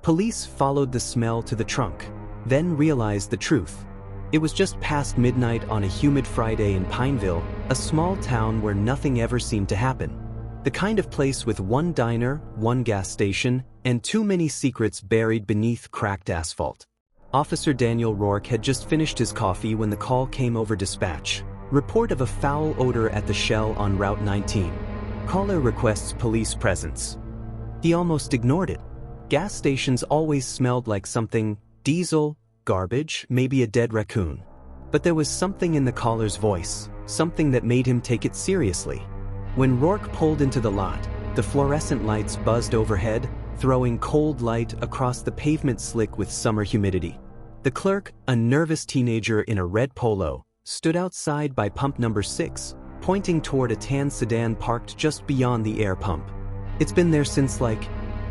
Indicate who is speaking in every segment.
Speaker 1: Police followed the smell to the trunk, then realized the truth. It was just past midnight on a humid Friday in Pineville, a small town where nothing ever seemed to happen. The kind of place with one diner, one gas station, and too many secrets buried beneath cracked asphalt. Officer Daniel Rourke had just finished his coffee when the call came over dispatch. Report of a foul odor at the Shell on Route 19. Caller requests police presence. He almost ignored it. Gas stations always smelled like something: diesel, garbage, maybe a dead raccoon. But there was something in the caller's voice, something that made him take it seriously. When Rourke pulled into the lot, the fluorescent lights buzzed overhead, throwing cold light across the pavement slick with summer humidity. The clerk, a nervous teenager in a red polo, stood outside by pump number 6, pointing toward a tan sedan parked just beyond the air pump. "It's been there since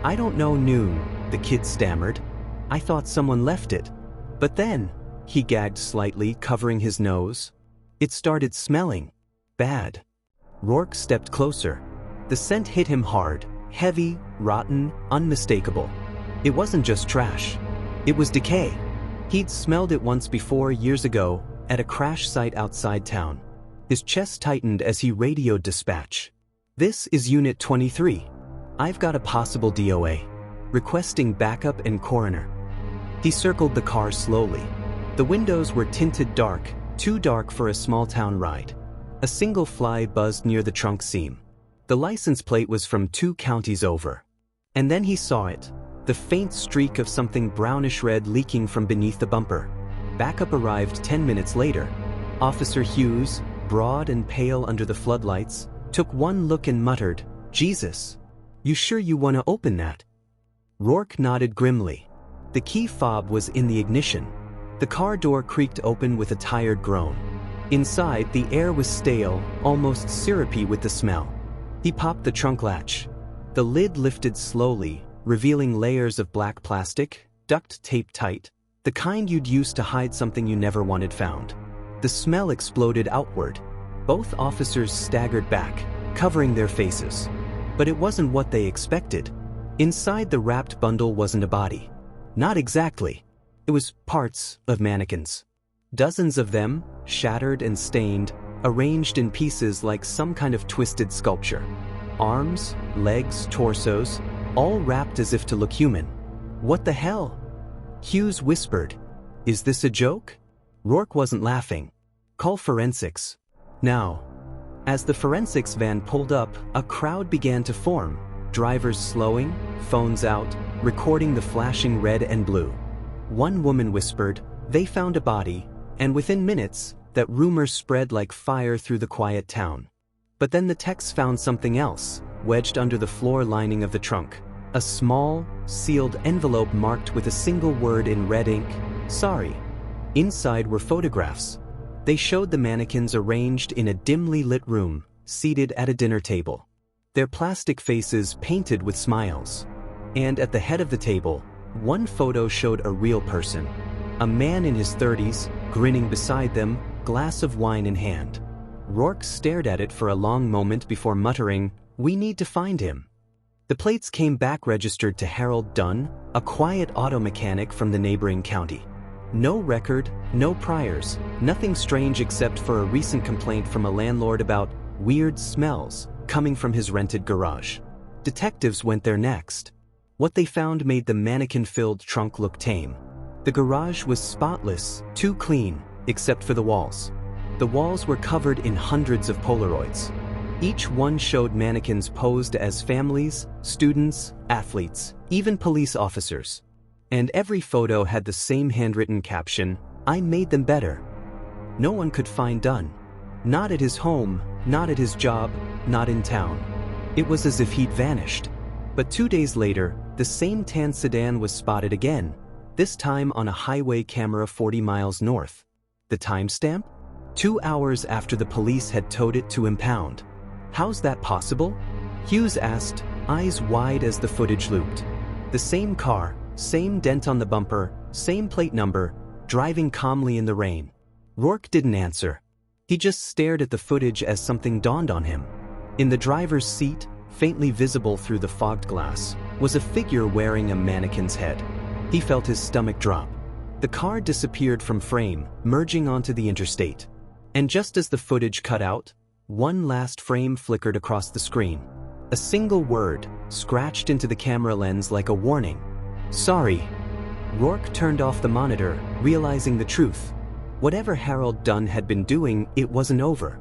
Speaker 1: I don't know, noon," the kid stammered. "I thought someone left it. But then," he gagged slightly, covering his nose, "it started smelling bad." Rourke stepped closer. The scent hit him hard, heavy, rotten, unmistakable. It wasn't just trash. It was decay. He'd smelled it once before, years ago, at a crash site outside town. His chest tightened as he radioed dispatch. "This is Unit 23. I've got a possible DOA. Requesting backup and coroner." He circled the car slowly. The windows were tinted dark, too dark for a small-town ride. A single fly buzzed near the trunk seam. The license plate was from 2 counties over. And then he saw it, the faint streak of something brownish-red leaking from beneath the bumper. Backup arrived 10 minutes later. Officer Hughes, broad and pale under the floodlights, took one look and muttered, "Jesus. You sure you want to open that?" Rourke nodded grimly. The key fob was in the ignition. The car door creaked open with a tired groan. Inside, the air was stale, almost syrupy with the smell. He popped the trunk latch. The lid lifted slowly, revealing layers of black plastic, duct tape tight, the kind you'd use to hide something you never wanted found. The smell exploded outward. Both officers staggered back, covering their faces. But it wasn't what they expected. Inside the wrapped bundle wasn't a body. Not exactly. It was parts of mannequins. Dozens of them, shattered and stained, arranged in pieces like some kind of twisted sculpture. Arms, legs, torsos, all wrapped as if to look human. "What the hell?" Hughes whispered. "Is this a joke?" Rourke wasn't laughing. "Call forensics. Now." As the forensics van pulled up, a crowd began to form, drivers slowing, phones out, recording the flashing red and blue. One woman whispered, "They found a body," and within minutes, that rumor spread like fire through the quiet town. But then the techs found something else, wedged under the floor lining of the trunk. A small, sealed envelope marked with a single word in red ink, "Sorry." Inside were photographs. They showed the mannequins arranged in a dimly lit room, seated at a dinner table. Their plastic faces painted with smiles. And at the head of the table, one photo showed a real person. A man in his 30s, grinning beside them, glass of wine in hand. Rourke stared at it for a long moment before muttering, "We need to find him." The plates came back registered to Harold Dunn, a quiet auto mechanic from the neighboring county. No record, no priors, nothing strange except for a recent complaint from a landlord about weird smells coming from his rented garage. Detectives went there next. What they found made the mannequin-filled trunk look tame. The garage was spotless, too clean, except for the walls. The walls were covered in hundreds of Polaroids. Each one showed mannequins posed as families, students, athletes, even police officers. And every photo had the same handwritten caption, "I made them better." No one could find Dunn. Not at his home, not at his job, not in town. It was as if he'd vanished. But 2 days later, the same tan sedan was spotted again, this time on a highway camera 40 miles north. The timestamp? 2 hours after the police had towed it to impound. "How's that possible?" Hughes asked, eyes wide as the footage looped. The same car, same dent on the bumper, same plate number, driving calmly in the rain. Rourke didn't answer. He just stared at the footage as something dawned on him. In the driver's seat, faintly visible through the fogged glass, was a figure wearing a mannequin's head. He felt his stomach drop. The car disappeared from frame, merging onto the interstate. And just as the footage cut out, one last frame flickered across the screen. A single word, scratched into the camera lens like a warning. "Sorry." Rourke turned off the monitor, realizing the truth. Whatever Harold Dunn had been doing, it wasn't over.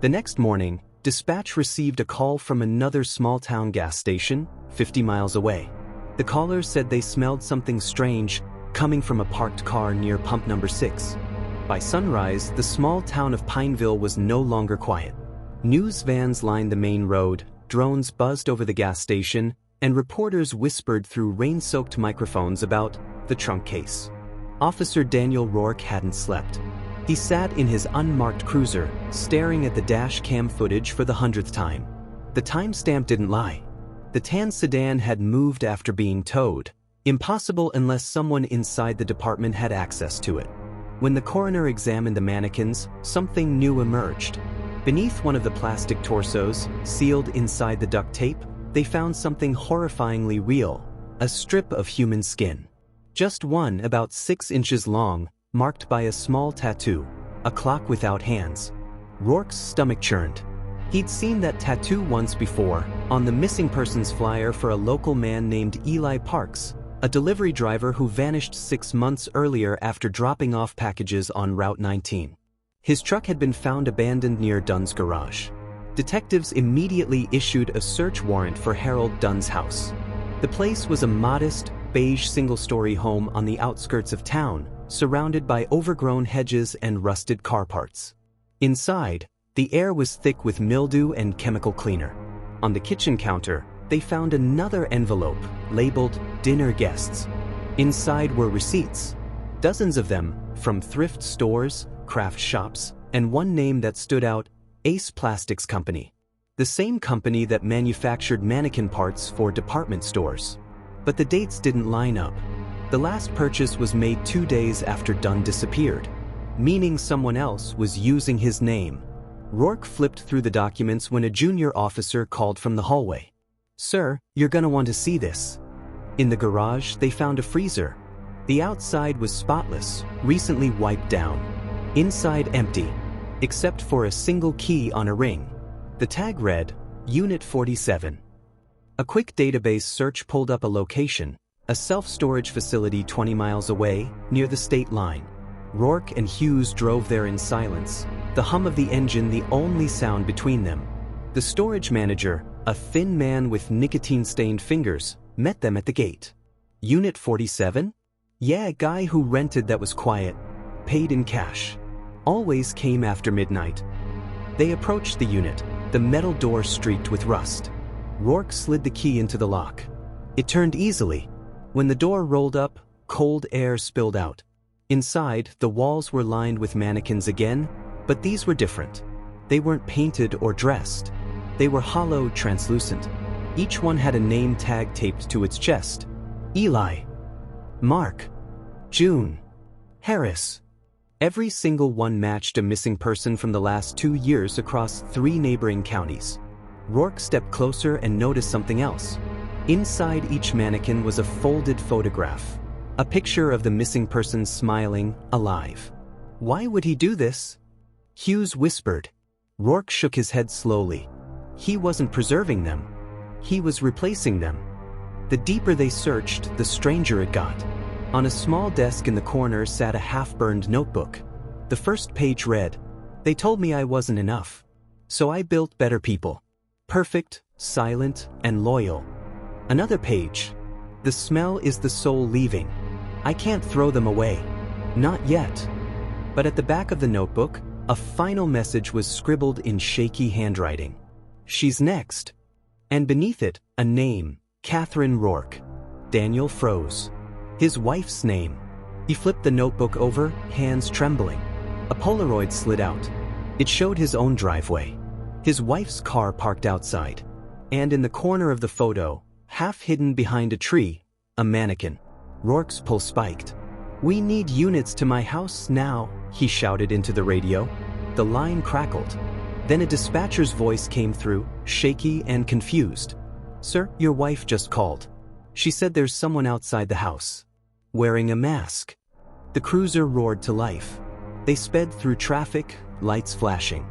Speaker 1: The next morning, dispatch received a call from another small-town gas station, 50 miles away. The caller said they smelled something strange coming from a parked car near pump number 6. By sunrise, the small town of Pineville was no longer quiet. News vans lined the main road, drones buzzed over the gas station, and reporters whispered through rain-soaked microphones about the trunk case. Officer Daniel Rourke hadn't slept. He sat in his unmarked cruiser, staring at the dash cam footage for the 100th time. The timestamp didn't lie. The tan sedan had moved after being towed. Impossible unless someone inside the department had access to it. When the coroner examined the mannequins, something new emerged. Beneath one of the plastic torsos, sealed inside the duct tape, they found something horrifyingly real, a strip of human skin. Just one, about 6 inches long, marked by a small tattoo, a clock without hands. Rourke's stomach churned. He'd seen that tattoo once before, on the missing persons flyer for a local man named Eli Parks, a delivery driver who vanished 6 months earlier after dropping off packages on Route 19. His truck had been found abandoned near Dunn's garage. Detectives immediately issued a search warrant for Harold Dunn's house. The place was a modest, beige single-story home on the outskirts of town, surrounded by overgrown hedges and rusted car parts. Inside, the air was thick with mildew and chemical cleaner. On the kitchen counter, they found another envelope, labeled "Dinner Guests." Inside were receipts, dozens of them, from thrift stores, craft shops, and one name that stood out, Ace Plastics Company. The same company that manufactured mannequin parts for department stores. But the dates didn't line up. The last purchase was made 2 days after Dunn disappeared, meaning someone else was using his name. Rourke flipped through the documents when a junior officer called from the hallway. "Sir, you're gonna want to see this." In the garage, they found a freezer. The outside was spotless, recently wiped down. Inside empty, except for a single key on a ring. The tag read, Unit 47. A quick database search pulled up a location, a self-storage facility 20 miles away, near the state line. Rourke and Hughes drove there in silence, the hum of the engine the only sound between them. The storage manager, a thin man with nicotine-stained fingers, met them at the gate. "Unit 47? Yeah, a guy who rented that was quiet, paid in cash. Always came after midnight." They approached the unit, the metal door streaked with rust. Rourke slid the key into the lock. It turned easily. When the door rolled up, cold air spilled out. Inside, the walls were lined with mannequins again, but these were different. They weren't painted or dressed. They were hollow, translucent. Each one had a name tag taped to its chest. Eli. Mark. June. Harris. Every single one matched a missing person from the last 2 years across 3 neighboring counties. Rourke stepped closer and noticed something else. Inside each mannequin was a folded photograph, a picture of the missing person smiling, alive. Why would he do this? Hughes whispered. Rourke shook his head slowly. He wasn't preserving them. He was replacing them. The deeper they searched, the stranger it got. On a small desk in the corner sat a half-burned notebook. The first page read, "They told me I wasn't enough. So I built better people. Perfect, silent, and loyal." Another page. "The smell is the soul leaving. I can't throw them away. Not yet." But at the back of the notebook, a final message was scribbled in shaky handwriting. "She's next." And beneath it, a name, Catherine Rourke. Daniel froze. His wife's name. He flipped the notebook over, hands trembling. A Polaroid slid out. It showed his own driveway. His wife's car parked outside. And in the corner of the photo, half hidden behind a tree, a mannequin. Rourke's pulse spiked. "We need units to my house now," he shouted into the radio. The line crackled. Then a dispatcher's voice came through, shaky and confused. "Sir, your wife just called. She said there's someone outside the house. Wearing a mask." The cruiser roared to life. They sped through traffic, lights flashing.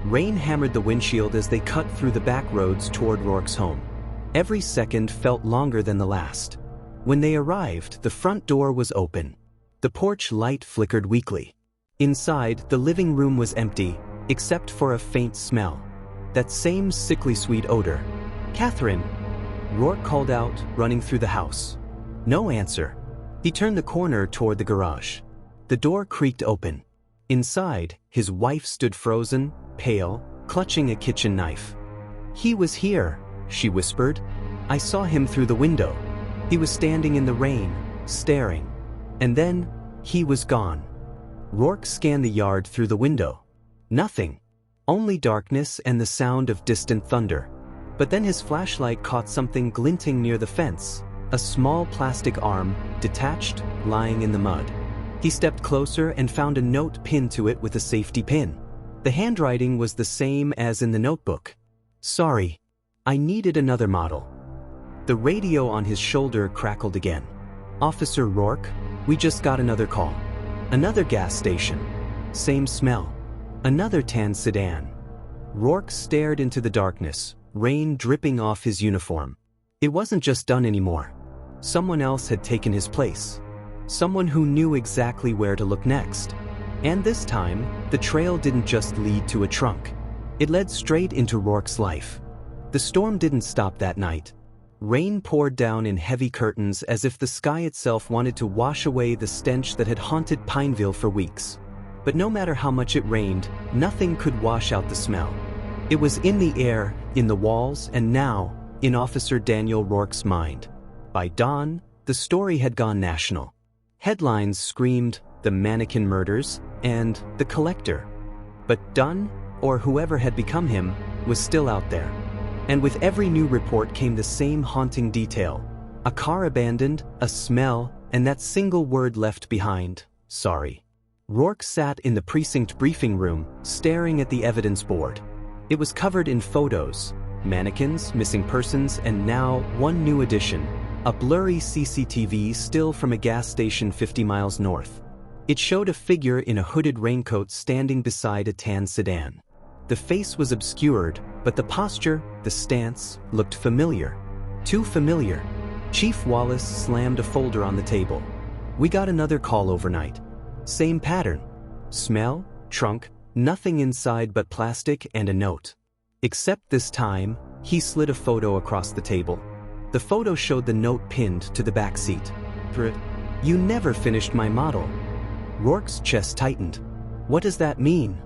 Speaker 1: Rain hammered the windshield as they cut through the back roads toward Rourke's home. Every second felt longer than the last. When they arrived, the front door was open. The porch light flickered weakly. Inside, the living room was empty, except for a faint smell. That same sickly sweet odor. "Catherine!" Rourke called out, running through the house. No answer. He turned the corner toward the garage. The door creaked open. Inside, his wife stood frozen, pale, clutching a kitchen knife. "He was here," she whispered. "I saw him through the window. He was standing in the rain, staring. And then, he was gone." Rourke scanned the yard through the window. Nothing. Only darkness and the sound of distant thunder. But then his flashlight caught something glinting near the fence. A small plastic arm, detached, lying in the mud. He stepped closer and found a note pinned to it with a safety pin. The handwriting was the same as in the notebook. "Sorry. I needed another model." The radio on his shoulder crackled again. "Officer Rourke, we just got another call. Another gas station. Same smell. Another tan sedan." Rourke stared into the darkness, rain dripping off his uniform. It wasn't just Dunn anymore. Someone else had taken his place. Someone who knew exactly where to look next. And this time, the trail didn't just lead to a trunk. It led straight into Rourke's life. The storm didn't stop that night. Rain poured down in heavy curtains as if the sky itself wanted to wash away the stench that had haunted Pineville for weeks. But no matter how much it rained, nothing could wash out the smell. It was in the air, in the walls, and now, in Officer Daniel Rourke's mind. By dawn, the story had gone national. Headlines screamed, "The Mannequin Murders," and "The Collector." But Dunn, or whoever had become him, was still out there. And with every new report came the same haunting detail. A car abandoned, a smell, and that single word left behind: sorry. Rourke sat in the precinct briefing room, staring at the evidence board. It was covered in photos, mannequins, missing persons, and now one new addition: a blurry CCTV still from a gas station 50 miles north. It showed a figure in a hooded raincoat standing beside a tan sedan. The face was obscured, but the posture, the stance, looked familiar. Too familiar. Chief Wallace slammed a folder on the table. "We got another call overnight. Same pattern. Smell, trunk, nothing inside but plastic and a note. Except this time, he slid a photo across the table. The photo showed the note pinned to the back seat. "You never finished my model." Rourke's chest tightened. "What does that mean?"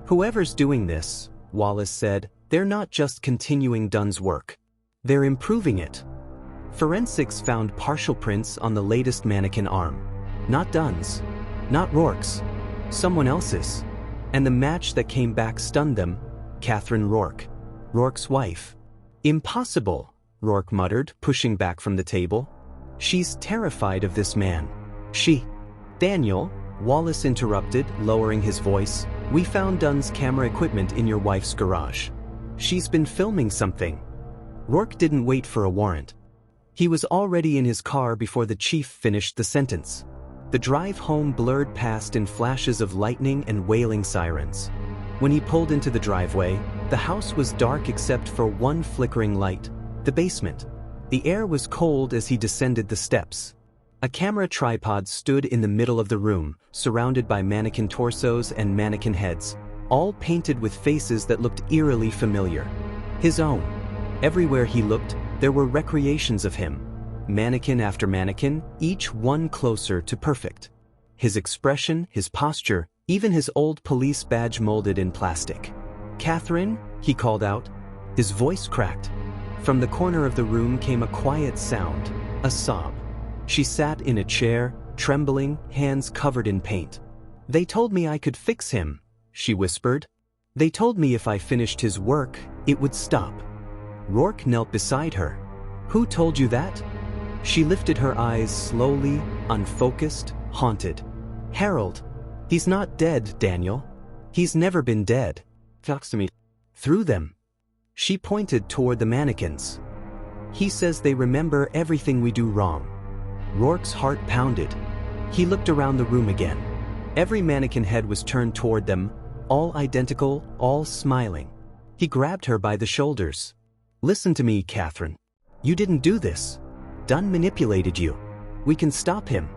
Speaker 1: "Whoever's doing this," Wallace said, "they're not just continuing Dunn's work. They're improving it." Forensics found partial prints on the latest mannequin arm. Not Dunn's. Not Rourke's. Someone else's. And the match that came back stunned them: Catherine Rourke. Rourke's wife. "Impossible," Rourke muttered, pushing back from the table. "She's terrified of this man. She..." "Daniel," Wallace interrupted, lowering his voice, "we found Dunn's camera equipment in your wife's garage. She's been filming something." Rourke didn't wait for a warrant. He was already in his car before the chief finished the sentence. The drive home blurred past in flashes of lightning and wailing sirens. When he pulled into the driveway, the house was dark except for one flickering light: the basement. The air was cold as he descended the steps. A camera tripod stood in the middle of the room, surrounded by mannequin torsos and mannequin heads, all painted with faces that looked eerily familiar. His own. Everywhere he looked, there were recreations of him. Mannequin after mannequin, each one closer to perfect. His expression, his posture, even his old police badge molded in plastic. "Catherine," he called out. His voice cracked. From the corner of the room came a quiet sound, a sob. She sat in a chair, trembling, hands covered in paint. "They told me I could fix him," she whispered. "They told me if I finished his work, it would stop." Rourke knelt beside her. "Who told you that?" She lifted her eyes slowly, unfocused, haunted. "Harold. He's not dead, Daniel. He's never been dead. Talks to me. Through them." She pointed toward the mannequins. He says they remember everything we do wrong. Rourke's heart pounded. He looked around the room again. Every mannequin head was turned toward them, all identical, all smiling. He grabbed her by the shoulders. Listen to me, Catherine. You didn't do this. Dunn manipulated you. We can stop him.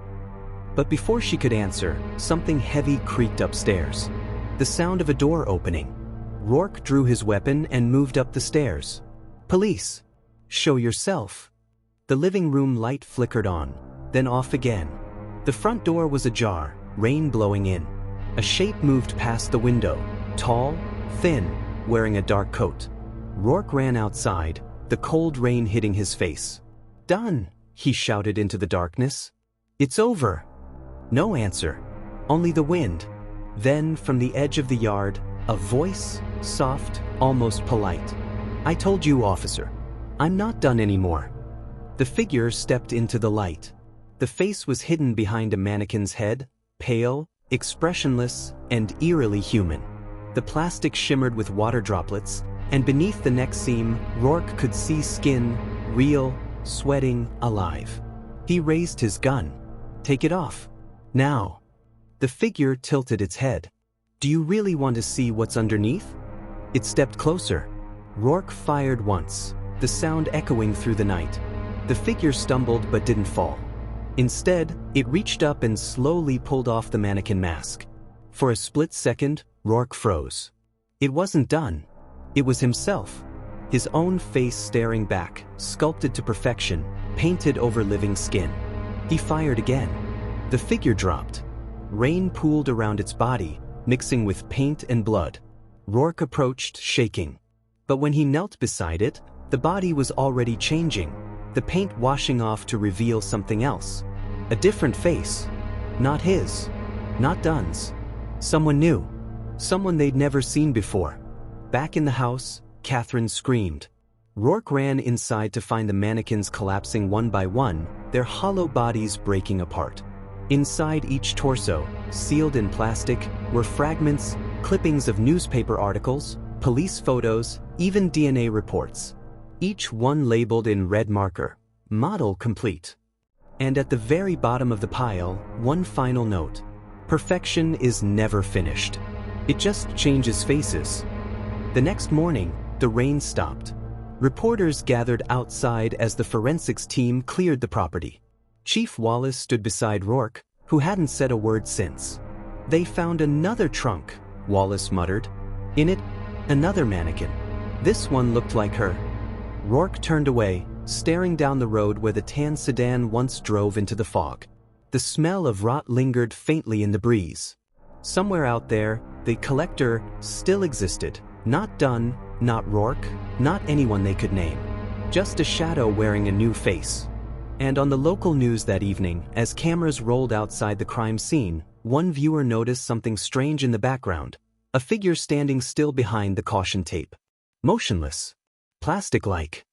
Speaker 1: But before she could answer, something heavy creaked upstairs. The sound of a door opening. Rourke drew his weapon and moved up the stairs. Police. Show yourself. The living room light flickered on, then off again. The front door was ajar, rain blowing in. A shape moved past the window, tall, thin, wearing a dark coat. Rourke ran outside, the cold rain hitting his face. Dunn, he shouted into the darkness. It's over. No answer, only the wind. Then, from the edge of the yard, a voice, soft, almost polite. I told you, officer. I'm not done anymore. The figure stepped into the light. The face was hidden behind a mannequin's head, pale, expressionless, and eerily human. The plastic shimmered with water droplets, and beneath the neck seam, Rourke could see skin, real, sweating, alive. He raised his gun. Take it off. Now. The figure tilted its head. Do you really want to see what's underneath? It stepped closer. Rourke fired once, the sound echoing through the night. The figure stumbled but didn't fall. Instead, it reached up and slowly pulled off the mannequin mask. For a split second, Rourke froze. It wasn't Dunn. It was himself. His own face staring back, sculpted to perfection, painted over living skin. He fired again. The figure dropped. Rain pooled around its body, mixing with paint and blood. Rourke approached, shaking. But when he knelt beside it, the body was already changing, the paint washing off to reveal something else. A different face. Not his. Not Dunn's. Someone new. Someone they'd never seen before. Back in the house, Catherine screamed. Rourke ran inside to find the mannequins collapsing one by one, their hollow bodies breaking apart. Inside each torso, sealed in plastic, were fragments, clippings of newspaper articles, police photos, even DNA reports. Each one labeled in red marker, model complete. And at the very bottom of the pile, one final note. Perfection is never finished. It just changes faces. The next morning, the rain stopped. Reporters gathered outside as the forensics team cleared the property. Chief Wallace stood beside Rourke, who hadn't said a word since. They found another trunk, Wallace muttered. In it, another mannequin. This one looked like her. Rourke turned away, staring down the road where the tan sedan once drove into the fog. The smell of rot lingered faintly in the breeze. Somewhere out there, the collector still existed. Not Dunn, not Rourke, not anyone they could name. Just a shadow wearing a new face. And on the local news that evening, as cameras rolled outside the crime scene, one viewer noticed something strange in the background. A figure standing still behind the caution tape. Motionless. Plastic-like.